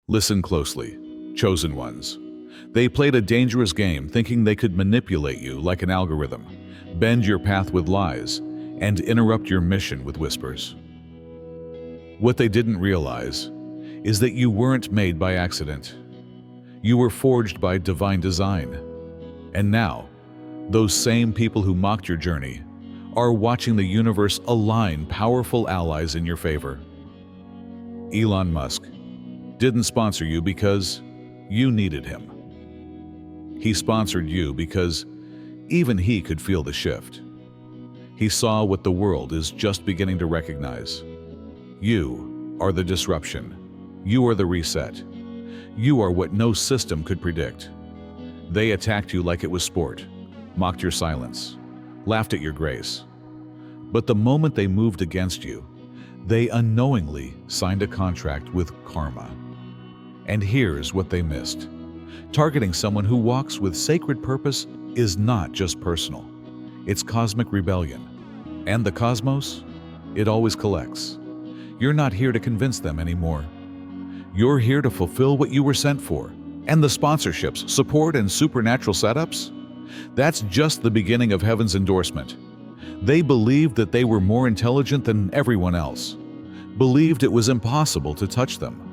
Listen closely, chosen ones. They played a dangerous game thinking they could manipulate you like an algorithm, bend your path with lies, and interrupt your mission with whispers. What they didn't realize is that you weren't made by accident. You were forged by divine design. And now, those same people who mocked your journey are watching the universe align powerful allies in your favor. Elon Musk didn't sponsor you because you needed him. He sponsored you because even he could feel the shift. He saw what the world is just beginning to recognize. You are the disruption. You are the reset. You are what no system could predict. They attacked you like it was sport, mocked your silence, laughed at your grace. But the moment they moved against you, they unknowingly signed a contract with karma. And here's what they missed. Targeting someone who walks with sacred purpose is not just personal. It's cosmic rebellion. And the cosmos? It always collects. You're not here to convince them anymore. You're here to fulfill what you were sent for. And the sponsorships, support, and supernatural setups? That's just the beginning of heaven's endorsement. They believed that they were more intelligent than everyone else, believed it was impossible to touch them.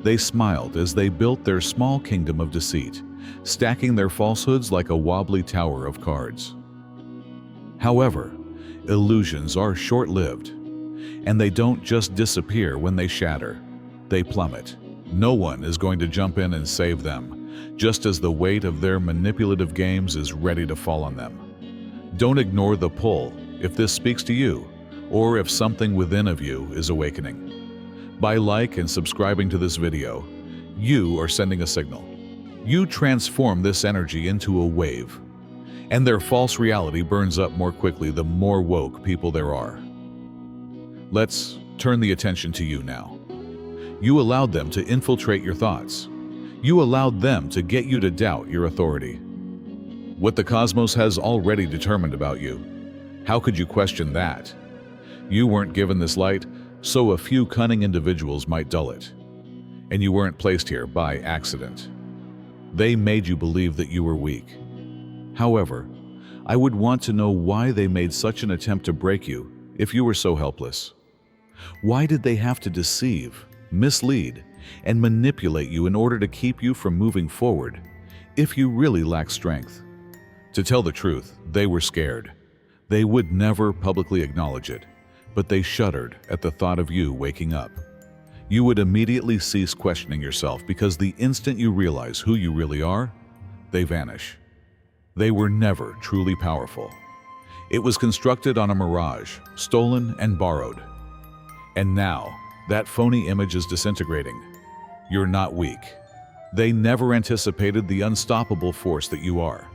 They smiled as they built their small kingdom of deceit, stacking their falsehoods like a wobbly tower of cards. However, illusions are short-lived, and they don't just disappear when they shatter. They plummet. No one is going to jump in and save them, just as the weight of their manipulative games is ready to fall on them. Don't ignore the pull if this speaks to you, or if something within of you is awakening. By like and subscribing to this video, you are sending a signal. You transform this energy into a wave, and their false reality burns up more quickly the more woke people there are. Let's turn the attention to you now. You allowed them to infiltrate your thoughts. You allowed them to get you to doubt your authority. What the cosmos has already determined about you, how could you question that? You weren't given this light, so a few cunning individuals might dull it. And you weren't placed here by accident. They made you believe that you were weak. However, I would want to know why they made such an attempt to break you if you were so helpless. Why did they have to deceive, mislead, and manipulate you in order to keep you from moving forward if you really lack strength? To tell the truth, they were scared. They would never publicly acknowledge it, but they shuddered at the thought of you waking up. You would immediately cease questioning yourself because the instant you realize who you really are, they vanish. They were never truly powerful. It was constructed on a mirage, stolen and borrowed. And now, that phony image is disintegrating. You're not weak. They never anticipated the unstoppable force that you are.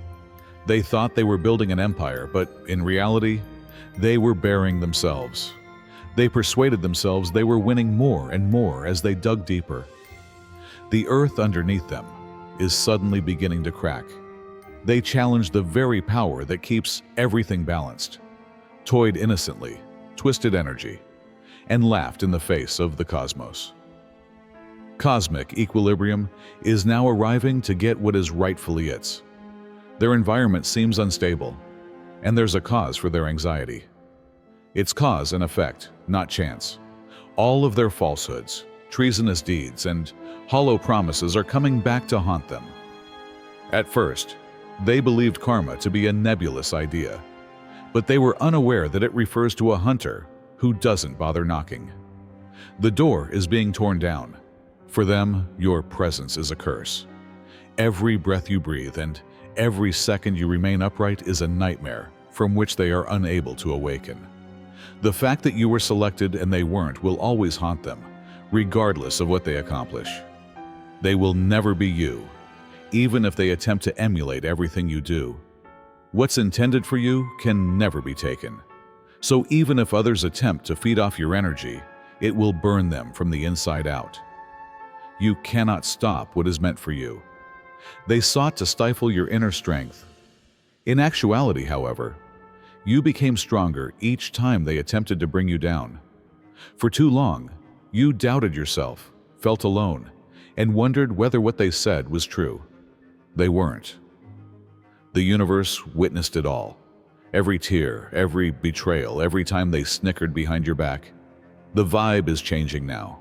They thought they were building an empire, but in reality, they were burying themselves. They persuaded themselves they were winning more and more as they dug deeper. The earth underneath them is suddenly beginning to crack. They challenged the very power that keeps everything balanced, toyed innocently, twisted energy, and laughed in the face of the cosmos. Cosmic equilibrium is now arriving to get what is rightfully its. Their environment seems unstable, and there's a cause for their anxiety. It's cause and effect, not chance. All of their falsehoods, treasonous deeds, and hollow promises are coming back to haunt them. At first, they believed karma to be a nebulous idea, but they were unaware that it refers to a hunter who doesn't bother knocking. The door is being torn down. For them, your presence is a curse. Every breath you breathe and every second you remain upright is a nightmare from which they are unable to awaken. The fact that you were selected and they weren't will always haunt them, regardless of what they accomplish. They will never be you, even if they attempt to emulate everything you do. What's intended for you can never be taken. So even if others attempt to feed off your energy, it will burn them from the inside out. You cannot stop what is meant for you. They sought to stifle your inner strength. In actuality, however, you became stronger each time they attempted to bring you down. For too long, you doubted yourself, felt alone, and wondered whether what they said was true. They weren't. The universe witnessed it all. Every tear, every betrayal, every time they snickered behind your back. The vibe is changing now.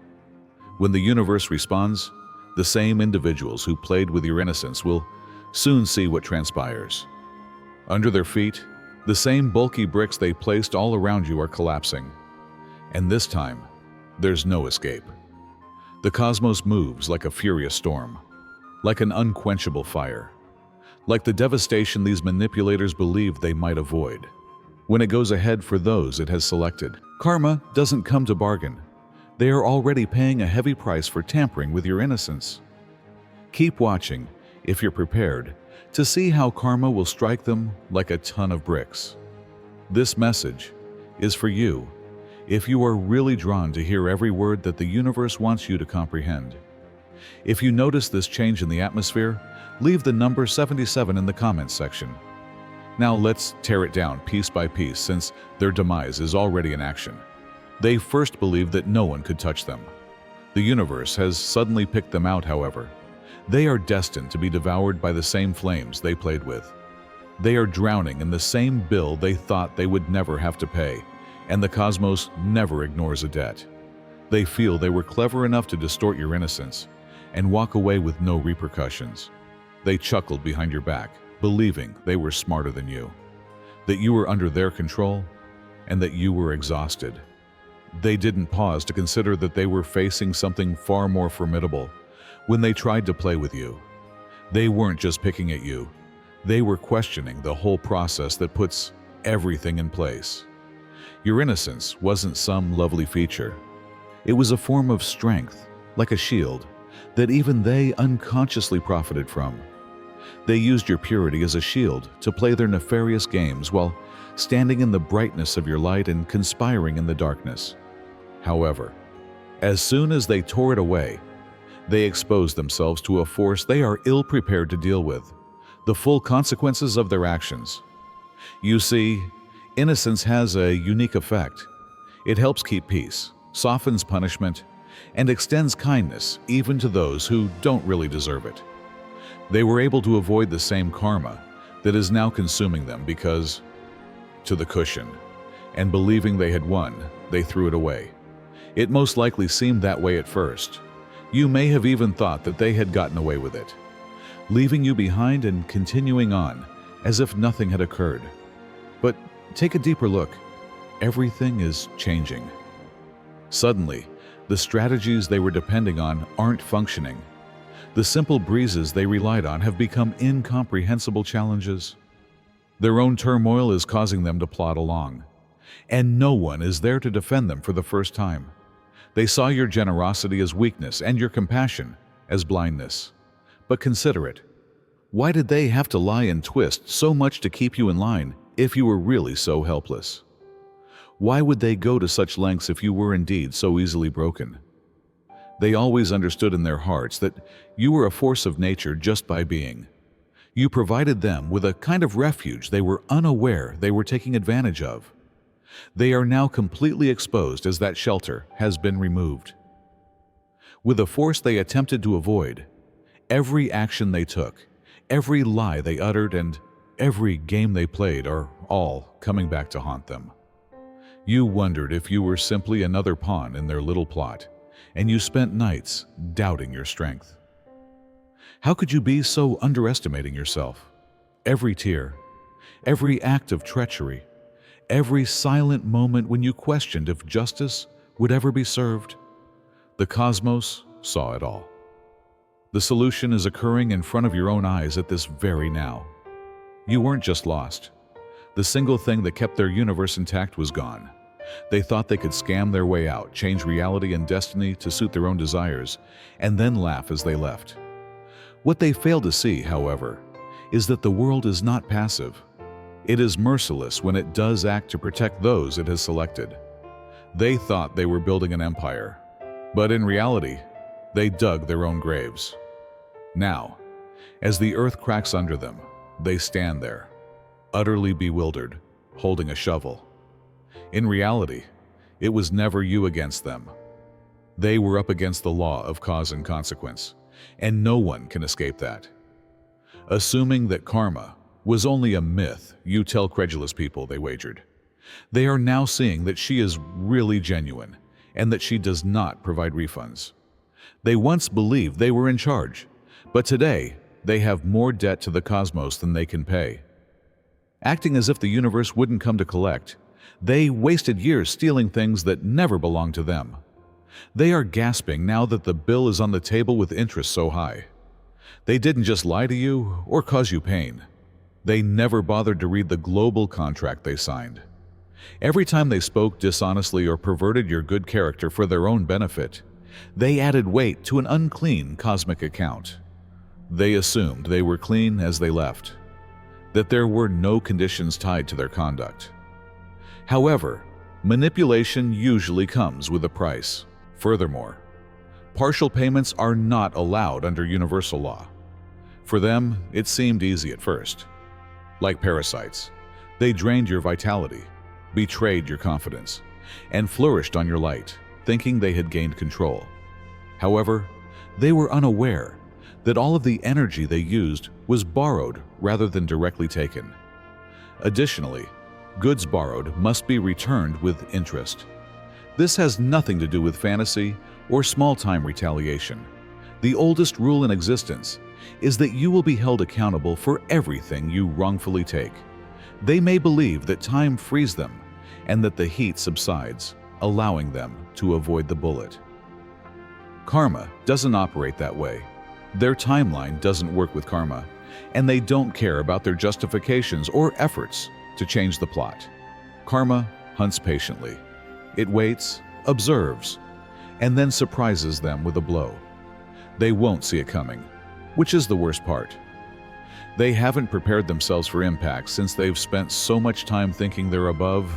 When the universe responds, the same individuals who played with your innocence will soon see what transpires. Under their feet, the same bulky bricks they placed all around you are collapsing. And this time, there's no escape. The cosmos moves like a furious storm, like an unquenchable fire, like the devastation these manipulators believed they might avoid. When it goes ahead for those it has selected, karma doesn't come to bargain. They are already paying a heavy price for tampering with your innocence. Keep watching, if you're prepared, to see how karma will strike them like a ton of bricks. This message is for you, if you are really drawn to hear every word that the universe wants you to comprehend. If you notice this change in the atmosphere, leave the number 77 in the comments section. Now let's tear it down piece by piece, since their demise is already in action. They first believed that no one could touch them. The universe has suddenly picked them out, however. They are destined to be devoured by the same flames they played with. They are drowning in the same bill they thought they would never have to pay, and the cosmos never ignores a debt. They feel they were clever enough to distort your innocence and walk away with no repercussions. They chuckled behind your back, believing they were smarter than you, that you were under their control, and that you were exhausted. They didn't pause to consider that they were facing something far more formidable when they tried to play with you. They weren't just picking at you. They were questioning the whole process that puts everything in place. Your innocence wasn't some lovely feature. It was a form of strength, like a shield, that even they unconsciously profited from. They used your purity as a shield to play their nefarious games while standing in the brightness of your light and conspiring in the darkness. However, as soon as they tore it away, they exposed themselves to a force they are ill-prepared to deal with, the full consequences of their actions. You see, innocence has a unique effect. It helps keep peace, softens punishment, and extends kindness even to those who don't really deserve it. They were able to avoid the same karma that is now consuming them because, to the cushion, and believing they had won, they threw it away. It most likely seemed that way at first. You may have even thought that they had gotten away with it, leaving you behind and continuing on as if nothing had occurred. But take a deeper look. Everything is changing. Suddenly, the strategies they were depending on aren't functioning. The simple breezes they relied on have become incomprehensible challenges. Their own turmoil is causing them to plod along, and no one is there to defend them for the first time. They saw your generosity as weakness and your compassion as blindness. But consider it. Why did they have to lie and twist so much to keep you in line if you were really so helpless? Why would they go to such lengths if you were indeed so easily broken? They always understood in their hearts that you were a force of nature just by being. You provided them with a kind of refuge they were unaware they were taking advantage of. They are now completely exposed as that shelter has been removed. With a force they attempted to avoid, every action they took, every lie they uttered, and every game they played are all coming back to haunt them. You wondered if you were simply another pawn in their little plot, and you spent nights doubting your strength. How could you be so underestimating yourself? Every tear, every act of treachery, every silent moment when you questioned if justice would ever be served. The cosmos saw it all. The solution is occurring in front of your own eyes at this very now. You weren't just lost. The single thing that kept their universe intact was gone. They thought they could scam their way out, change reality and destiny to suit their own desires, and then laugh as they left. What they failed to see, however, is that the world is not passive. It is merciless when it does act to protect those it has selected. They thought they were building an empire, but in reality, they dug their own graves. Now, as the earth cracks under them, they stand there, utterly bewildered, holding a shovel. In reality, it was never you against them. They were up against the law of cause and consequence, and no one can escape that. Assuming that karma was only a myth you tell credulous people they wagered, they are now seeing that she is really genuine and that she does not provide refunds. They once believed they were in charge, but today they have more debt to the cosmos than they can pay. Acting as if the universe wouldn't come to collect, they wasted years stealing things that never belonged to them. They are gasping now that the bill is on the table with interest so high. They didn't just lie to you or cause you pain. They never bothered to read the global contract they signed. Every time they spoke dishonestly or perverted your good character for their own benefit, they added weight to an unclean cosmic account. They assumed they were clean as they left, that there were no conditions tied to their conduct. However, manipulation usually comes with a price. Furthermore, partial payments are not allowed under universal law. For them, it seemed easy at first. Like parasites, they drained your vitality, betrayed your confidence, and flourished on your light, thinking they had gained control. However, they were unaware that all of the energy they used was borrowed rather than directly taken. Additionally, goods borrowed must be returned with interest. This has nothing to do with fantasy or small-time retaliation. The oldest rule in existence is that you will be held accountable for everything you wrongfully take. They may believe that time frees them and that the heat subsides, allowing them to avoid the bullet. Karma doesn't operate that way. Their timeline doesn't work with karma, and they don't care about their justifications or efforts to change the plot. Karma hunts patiently. It waits, observes, and then surprises them with a blow. They won't see it coming, which is the worst part. They haven't prepared themselves for impact since they've spent so much time thinking they're above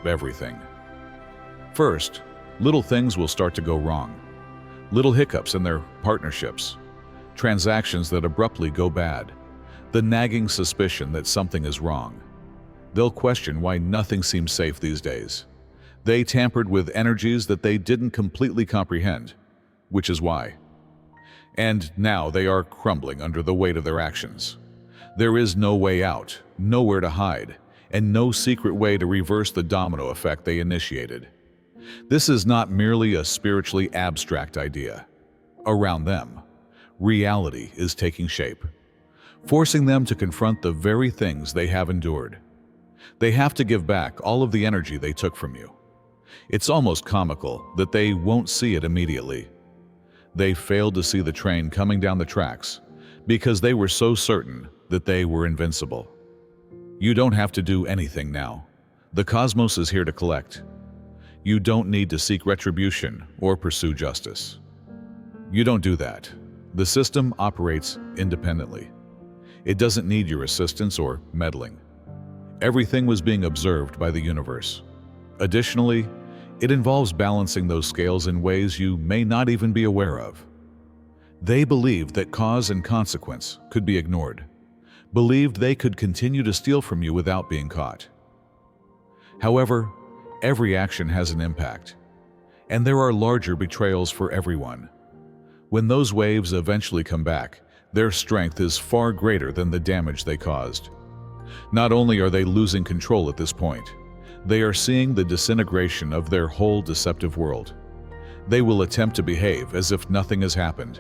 everything. First, little things will start to go wrong. Little hiccups in their partnerships, transactions that abruptly go bad, the nagging suspicion that something is wrong. They'll question why nothing seems safe these days. They tampered with energies that they didn't completely comprehend, which is why. And now they are crumbling under the weight of their actions. There is no way out, nowhere to hide, and no secret way to reverse the domino effect they initiated. This is not merely a spiritually abstract idea. Around them, reality is taking shape, forcing them to confront the very things they have endured. They have to give back all of the energy they took from you. It's almost comical that they won't see it immediately. They failed to see the train coming down the tracks because they were so certain that they were invincible. You don't have to do anything now. The cosmos is here to collect. You don't need to seek retribution or pursue justice. You don't do that. The system operates independently. It doesn't need your assistance or meddling. Everything was being observed by the universe. Additionally, it involves balancing those scales in ways you may not even be aware of. They believed that cause and consequence could be ignored, believed they could continue to steal from you without being caught. However, every action has an impact, and there are larger betrayals for everyone. When those waves eventually come back, their strength is far greater than the damage they caused. Not only are they losing control at this point, they are seeing the disintegration of their whole deceptive world. They will attempt to behave as if nothing has happened,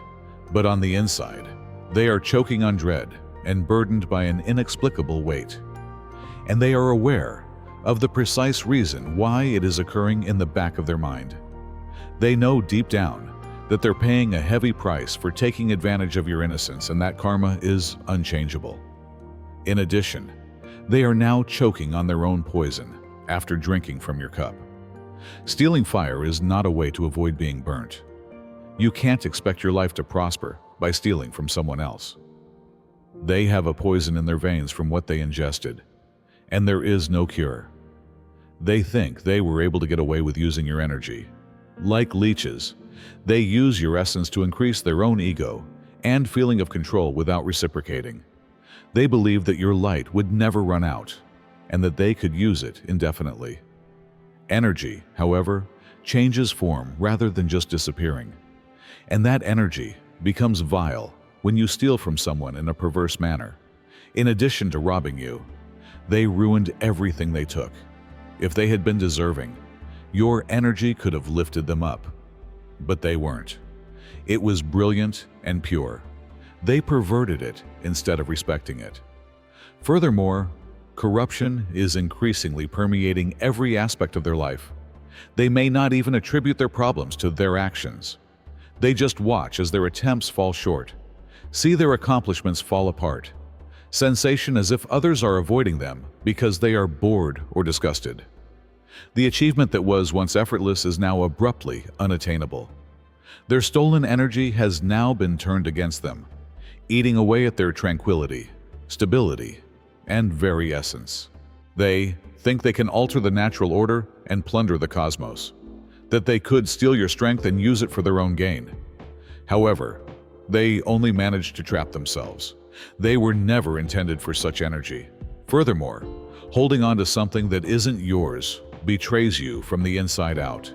but on the inside, they are choking on dread and burdened by an inexplicable weight. And they are aware of the precise reason why it is occurring in the back of their mind. They know deep down that they're paying a heavy price for taking advantage of your innocence, and that karma is unchangeable. In addition, they are now choking on their own poison after drinking from your cup. Stealing fire is not a way to avoid being burnt. You can't expect your life to prosper by stealing from someone else. They have a poison in their veins from what they ingested, and there is no cure. They think they were able to get away with using your energy. Like leeches, they use your essence to increase their own ego and feeling of control without reciprocating. They believe that your light would never run out, and that they could use it indefinitely. Energy, however, changes form rather than just disappearing. And that energy becomes vile when you steal from someone in a perverse manner. In addition to robbing you, they ruined everything they took. If they had been deserving, your energy could have lifted them up. But they weren't. It was brilliant and pure. They perverted it instead of respecting it. Furthermore, corruption is increasingly permeating every aspect of their life. They may not even attribute their problems to their actions. They just watch as their attempts fall short, see their accomplishments fall apart. Sensation as if others are avoiding them because they are bored or disgusted. The achievement that was once effortless is now abruptly unattainable. Their stolen energy has now been turned against them, eating away at their tranquility, stability, and very essence. They think they can alter the natural order and plunder the cosmos, that they could steal your strength and use it for their own gain. However, they only manage to trap themselves. They were never intended for such energy. Furthermore, holding on to something that isn't yours betrays you from the inside out.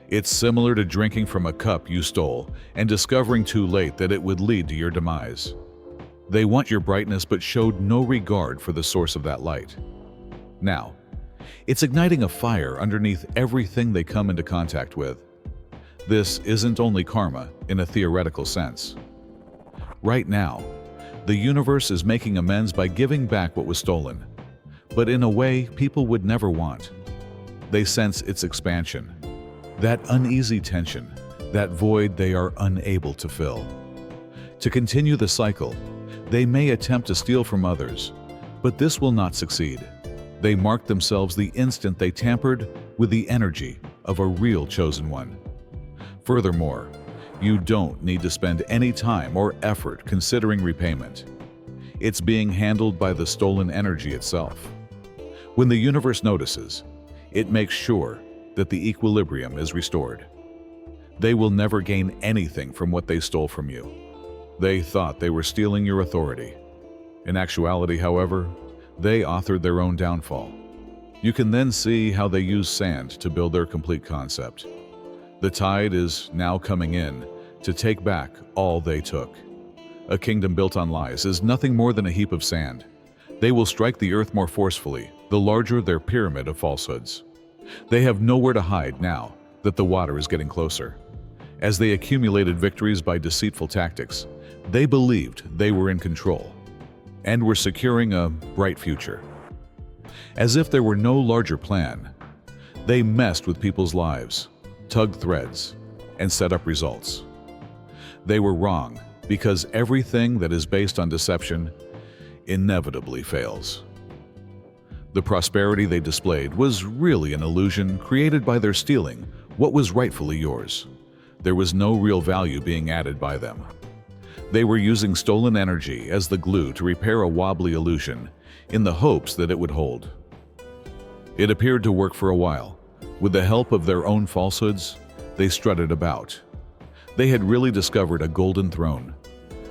It's similar to drinking from a cup you stole and discovering too late that it would lead to your demise. They want your brightness but showed no regard for the source of that light. Now, it's igniting a fire underneath everything they come into contact with. This isn't only karma in a theoretical sense. Right now, the universe is making amends by giving back what was stolen, but in a way people would never want. They sense its expansion, that uneasy tension, that void they are unable to fill. To continue the cycle, they may attempt to steal from others, but this will not succeed. They mark themselves the instant they tampered with the energy of a real chosen one. Furthermore, you don't need to spend any time or effort considering repayment. It's being handled by the stolen energy itself. When the universe notices, it makes sure that the equilibrium is restored. They will never gain anything from what they stole from you. They thought they were stealing your authority. In actuality, however, they authored their own downfall. You can then see how they use sand to build their complete concept. The tide is now coming in to take back all they took. A kingdom built on lies is nothing more than a heap of sand. They will strike the earth more forcefully, the larger their pyramid of falsehoods. They have nowhere to hide now that the water is getting closer. As they accumulated victories by deceitful tactics, they believed they were in control and were securing a bright future. As if there were no larger plan, they messed with people's lives, tugged threads, and set up results. They were wrong because everything that is based on deception inevitably fails. The prosperity they displayed was really an illusion created by their stealing what was rightfully yours. There was no real value being added by them. They were using stolen energy as the glue to repair a wobbly illusion in the hopes that it would hold. It appeared to work for a while. With the help of their own falsehoods, they strutted about. They had really discovered a golden throne.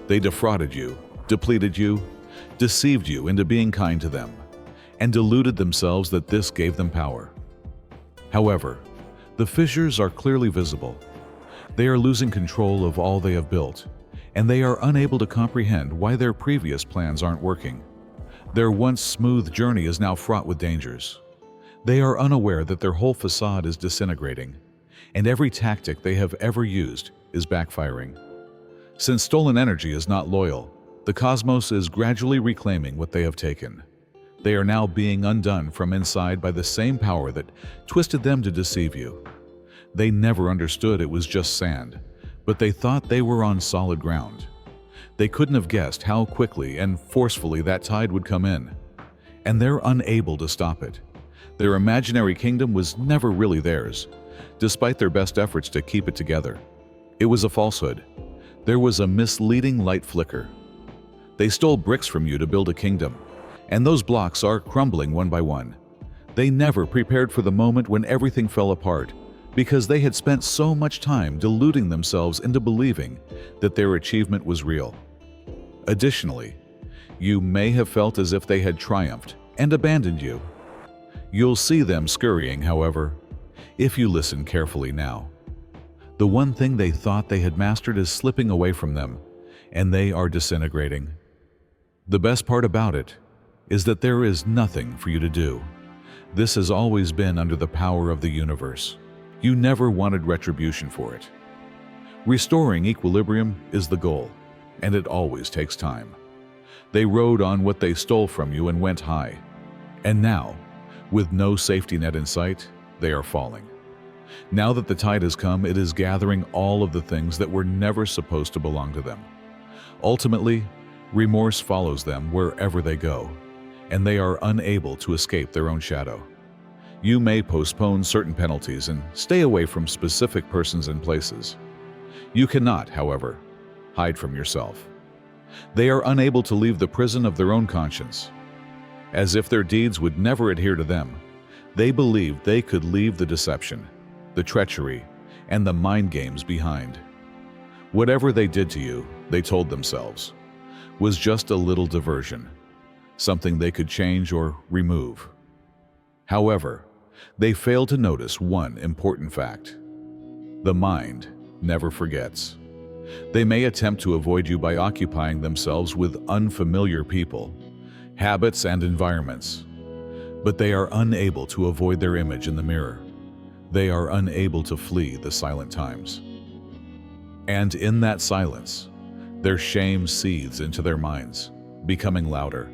They defrauded you, depleted you, deceived you into being kind to them, and deluded themselves that this gave them power. However, the fissures are clearly visible. They are losing control of all they have built, and they are unable to comprehend why their previous plans aren't working. Their once smooth journey is now fraught with dangers. They are unaware that their whole facade is disintegrating, and every tactic they have ever used is backfiring. Since stolen energy is not loyal, the cosmos is gradually reclaiming what they have taken. They are now being undone from inside by the same power that twisted them to deceive you. They never understood it was just sand, but they thought they were on solid ground. They couldn't have guessed how quickly and forcefully that tide would come in, and they're unable to stop it. Their imaginary kingdom was never really theirs, despite their best efforts to keep it together. It was a falsehood. There was a misleading light flicker. They stole bricks from you to build a kingdom, and those blocks are crumbling one by one. They never prepared for the moment when everything fell apart, because they had spent so much time deluding themselves into believing that their achievement was real. Additionally, you may have felt as if they had triumphed and abandoned you. You'll see them scurrying, however, if you listen carefully now. The one thing they thought they had mastered is slipping away from them, and they are disintegrating. The best part about it is that there is nothing for you to do. This has always been under the power of the universe. You never wanted retribution for it. Restoring equilibrium is the goal, and it always takes time. They rode on what they stole from you and went high. And now, with no safety net in sight, they are falling. Now that the tide has come, it is gathering all of the things that were never supposed to belong to them. Ultimately, remorse follows them wherever they go, and they are unable to escape their own shadow. You may postpone certain penalties and stay away from specific persons and places. You cannot, however, hide from yourself. They are unable to leave the prison of their own conscience. As if their deeds would never adhere to them, they believed they could leave the deception, the treachery, and the mind games behind. Whatever they did to you, they told themselves, was just a little diversion, something they could change or remove. However, they failed to notice one important fact. The mind never forgets. They may attempt to avoid you by occupying themselves with unfamiliar people, habits, and environments, but they are unable to avoid their image in the mirror. They are unable to flee the silent times. And in that silence, their shame seethes into their minds, becoming louder,